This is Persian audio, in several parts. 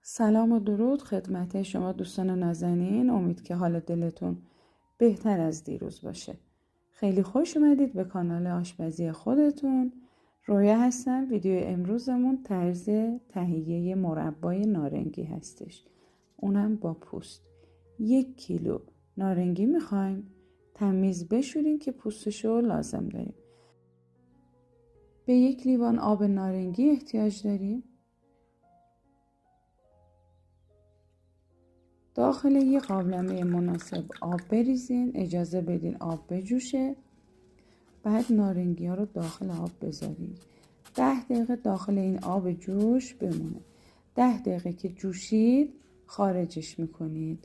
سلام و درود خدمت شما دوستان نازنین. امید که حال دلتون بهتر از دیروز باشه. خیلی خوش اومدید به کانال آشپزی خودتون. رویا هستم. ویدیو امروزمون طرز تهیه مربای نارنگی هستش، اونم با پوست. 1 کیلو نارنگی میخوایم تمیز بشوریم که پوستشو لازم داریم. به 1 لیوان آب نارنگی احتیاج داریم. داخل یه قابلمه مناسب آب بریزین، اجازه بدین آب بجوشه. بعد نارنگی ها رو داخل آب بذارین. 10 دقیقه داخل این آب جوش بمونه. 10 دقیقه که جوشید خارجش میکنید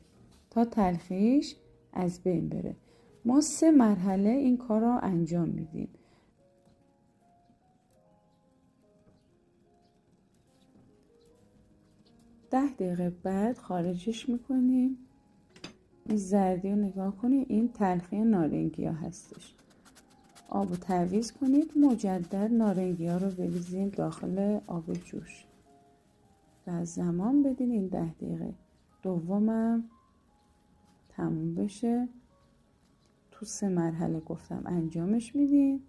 تا تلخیش از بین بره. ما 3 مرحله این کار رو انجام میدیم. ده دقیقه بعد خارجش میکنیم. این زردی رو نگاه کنید، این تلخی نارنگی ها هستش. آب رو تعویض کنید، مجدد نارنگی ها رو بریزین داخل آب جوش و زمان بدین این 10 دقیقه دومم تموم بشه. تو 3 مرحله گفتم انجامش میدین.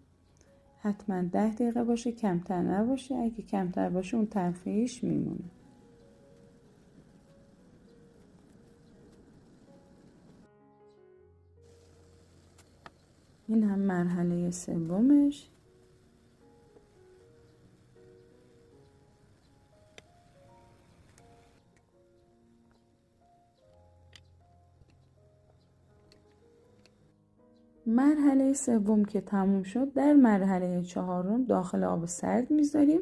حتما 10 دقیقه باشه، کمتر نباشه. اگه کمتر باشه اون تلخیش میمونه. این هم مرحله سومش. مرحله سوم که تموم شد، در مرحله چهارم داخل آب سرد میذاریم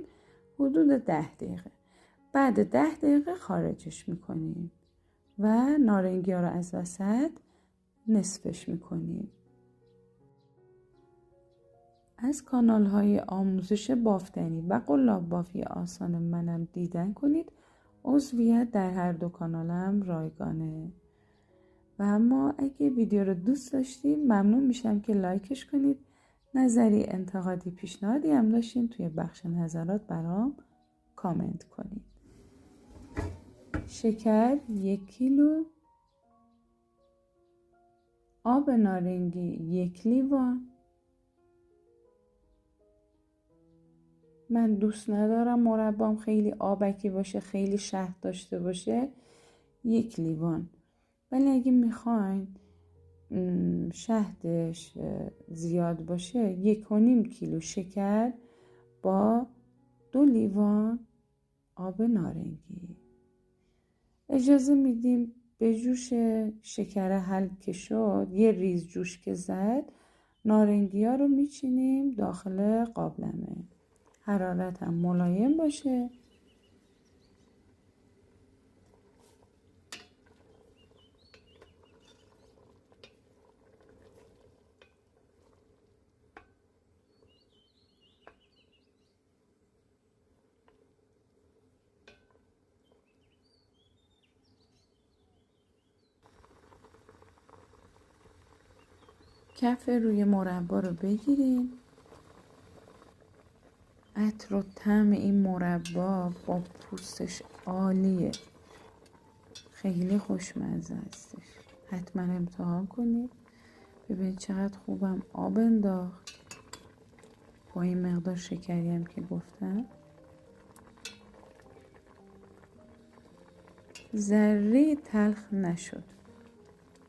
حدود 10 دقیقه. بعد 10 دقیقه خارجش میکنیم و نارنگی ها رو از وسط نصفش میکنیم. از کانال های آموزش بافتنی و قلاب بافی آسان منم دیدن کنید. عضویت در هر دو کانالم رایگانه. و اما اگه ویدیو رو دوست داشتین ممنون میشم که لایکش کنید. نظری، انتقادی، پیشنهادی هم داشتین توی بخش نظرات برام کامنت کنید. شکر 1 کیلو، آب نارنگی 1 لیوان. من دوست ندارم مربام خیلی آبکی باشه، خیلی شهد داشته باشه. 1 لیوان. ولی اگه میخواین شهدش زیاد باشه 1.5 کیلو شکر با 2 لیوان آب نارنگی. اجازه میدیم به جوش شکر حل که شد، یه ریز جوش که زد، نارنگی ها رو میچینیم داخل قابلمه. حرارت هم ملایم باشه. کف روی مربا رو بگیریم. عطر و طعم این مربا با پوستش عالیه، خیلی خوشمزه هستش. حتما امتحان کنید. ببین چقدر خوبم آب انداخت با این مقدار شکری هم که گفتم. ذره تلخ نشد،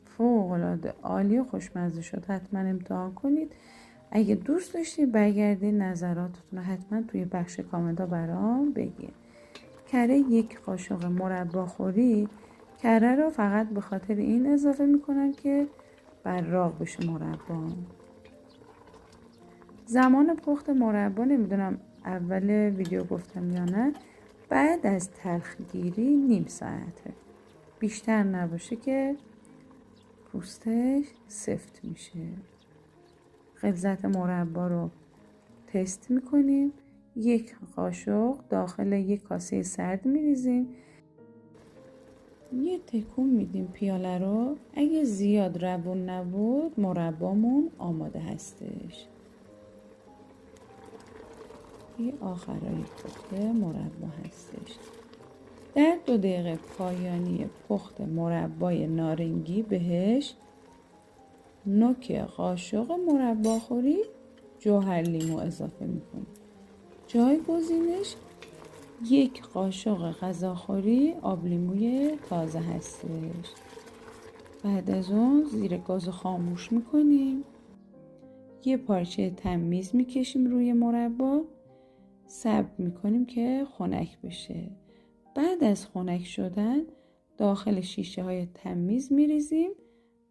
فوق العاده عالی و خوشمزه شد. حتما امتحان کنید. اگه دوست داشتید برگردید نظراتتون رو حتما توی بخش کامنت ها برام بگید. کره 1 قاشق مربا خوری. کره رو فقط به خاطر این اضافه میکنم که براق بشه مربا. زمان پخت مربا نمیدونم اول ویدیو گفتم یا نه، بعد از تلخگیری نیم ساعته، بیشتر نباشه که پوستش سفت میشه. غلظت مربا رو تست میکنیم. 1 قاشق داخل 1 کاسه سرد میریزیم. یه تکون میدیم پیاله رو. اگه زیاد روون نبود مربامون آماده هستش. یه آخرای پخته مربا هستش. در 2 دقیقه پایانی پخت مربای نارنگی بهش نوک قاشق مرباخوری جوهر لیمو اضافه میکنیم. جایگزینش 1 قاشق غذاخوری آب لیموی تازه هستش. بعد از اون زیر گاز خاموش میکنیم. یه پارچه تمیز میکشیم روی مربا، صبر میکنیم که خنک بشه. بعد از خنک شدن داخل شیشه های تمیز میریزیم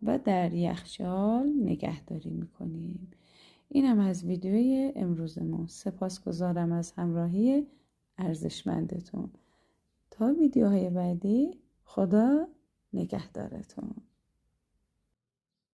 و در یخچال نگهداری میکنیم. اینم از ویدیوی امروزمون. سپاسگزارم از همراهی ارزشمندتون. تا ویدیوهای بعدی، خدا نگهدارتون.